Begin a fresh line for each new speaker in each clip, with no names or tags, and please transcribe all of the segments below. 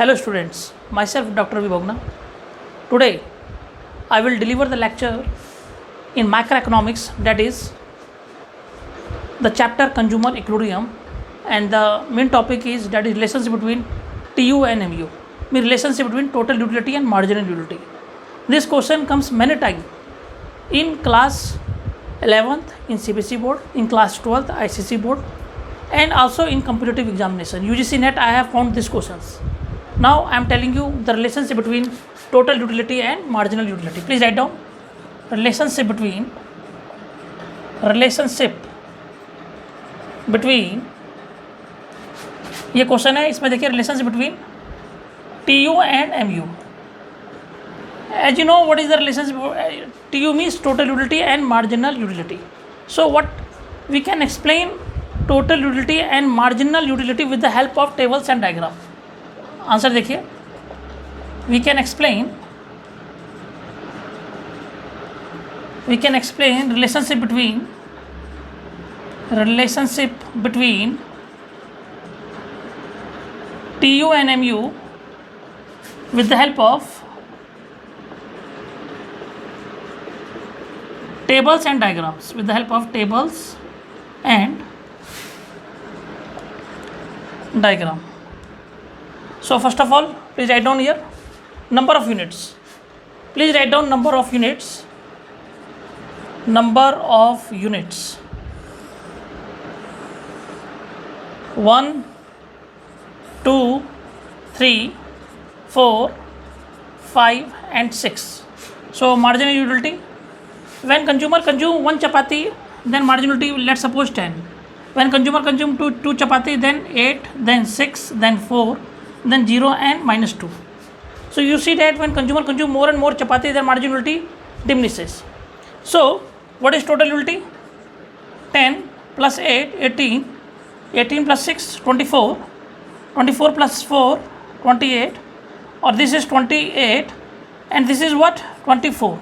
Hello students, myself Dr. Vibhogna. Today I will deliver the lecture in macroeconomics, that is the chapter consumer equilibrium, and the main topic is that is relationship between TU and MU, mean relationship between total utility and marginal utility. This question comes many times in class 11th in CBSE board, in class 12th ICC board, and also in competitive examination UGC NET. I have found these questions. Now I am telling you the relationship between total utility and marginal utility. Please write down relationship between ये question है, इसमें देखिए relationship between TU and MU. As you know, what is the relationship? TU means total utility and marginal utility. So what we can explain total utility and marginal utility with the help of tables and diagram. Answer देखिए, we can explain relationship between TU and MU with the help of tables and diagrams. So first of all, please write down here number of units. Please write down number of units. 1, 2, 3, 4, 5 and 6. So marginal utility, when consumer consume 1 chapati, then marginal utility, let's suppose 10. When consumer consume 2 chapati, then 8, then 6, then 4, then 0 and minus 2. So you see that when consumer consume more and more chapati, then marginal utility diminishes. So what is total utility? 10 plus 8, 18, 18 plus 6, 24, 24 plus 4, 28, or this is 28 and this is what? 24.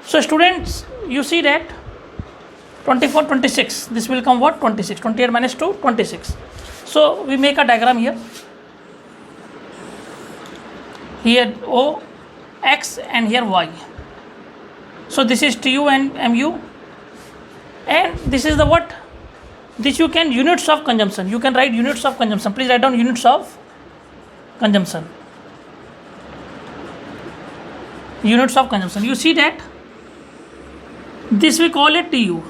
So students, you see that 24, 26, this will come what? 26, 28 minus 2, 26. So we make a diagram here. Here O, X and here Y. So this is TU and MU, and this is the what? This you can units of consumption. You can write units of consumption. Please write down units of consumption. Units of consumption. You see that this we call it TU,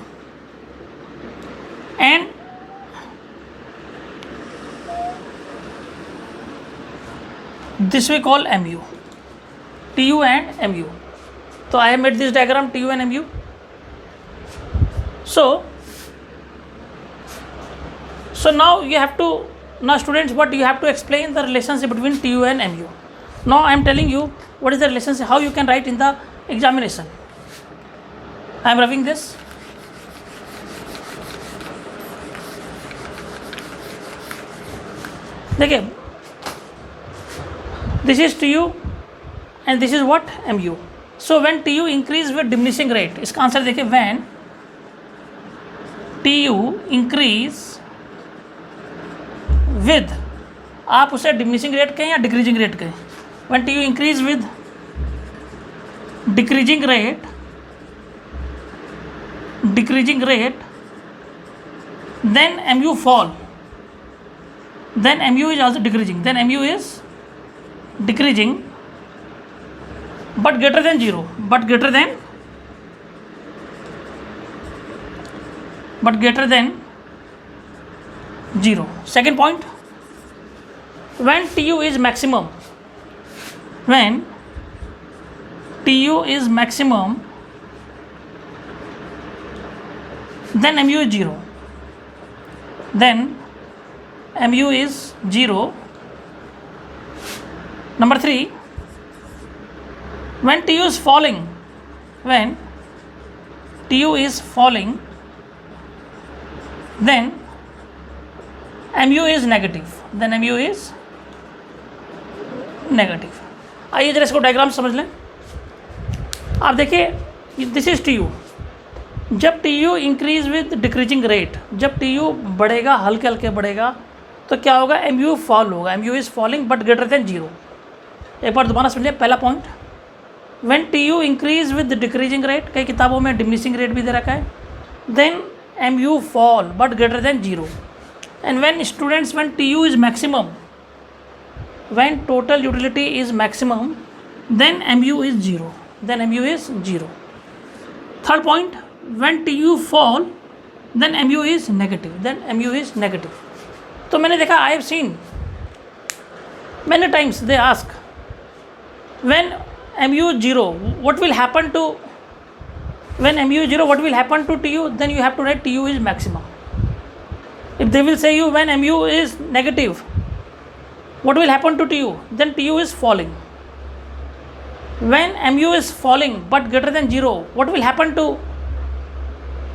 and this we call MU. TU and MU. So I have made this diagram TU and MU. So now you have to, now students, what you have to explain the relationship between TU and MU. Now I am telling you what is the relationship, how you can write in the examination. I am rubbing this. देखिए, this is TU and this is what? MU. So when TU increase with diminishing rate, इसका answer देखिए, when TU increase with, आप उसे diminishing rate कहें या decreasing rate कहें, when TU increase with decreasing rate, then MU fall, then MU is also decreasing, then MU is decreasing but greater than 0, but greater than 0. Second point, when TU is maximum, then MU is 0. Then MU is 0. Number 3, when TU is falling, then MU is negative. आइए जरा इसको diagram समझ लें. आप देखिए, this is TU. जब TU increase with decreasing rate, जब TU बढ़ेगा, हल्के हल्के बढ़ेगा, तो क्या होगा, एम यू फॉल होगा, M U is falling but greater than 0। एक बार दोबारा समझिए पहला point, when T U increase with decreasing rate, कई किताबों में डिमिनिशिंग रेट भी दे रखा है, then M U fall but greater than 0। And when students, when T you is maximum, when total utility is maximum, then mu is 0, then mu is 0. Third point, when tu fall, then mu is negative, then mu is negative. तो मैंने देखा, I have seen many times they ask, when mu is 0, what will happen to, when mu is 0, what will happen to tu? Then you have to write tu is maximum. If they will say you when mu is negative, what will happen to tu? Then tu is falling. When mu is falling but greater than 0, what will happen to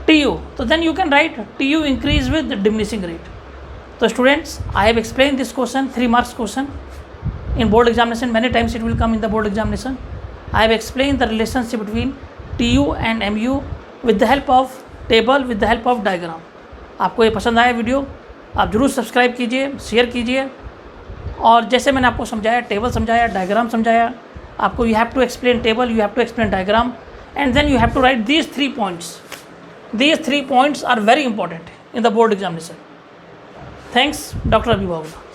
tu? So then you can write tu increase with diminishing rate. So students, I have explained this question, 3 marks question in board examination. Many times it will come in the board examination. I have explained the relationship between tu and mu with the help of table, with the help of diagram. आपको ये पसंद आया video, आप जरूर subscribe कीजिए, share कीजिए, और जैसे मैंने आपको समझाया, टेबल समझाया, डायग्राम समझाया, आपको you have to explain table, you have to explain diagram, and then you have to write these 3 points. These 3 points are very important in the board examination. Thanks, Dr. Abhi Bawala.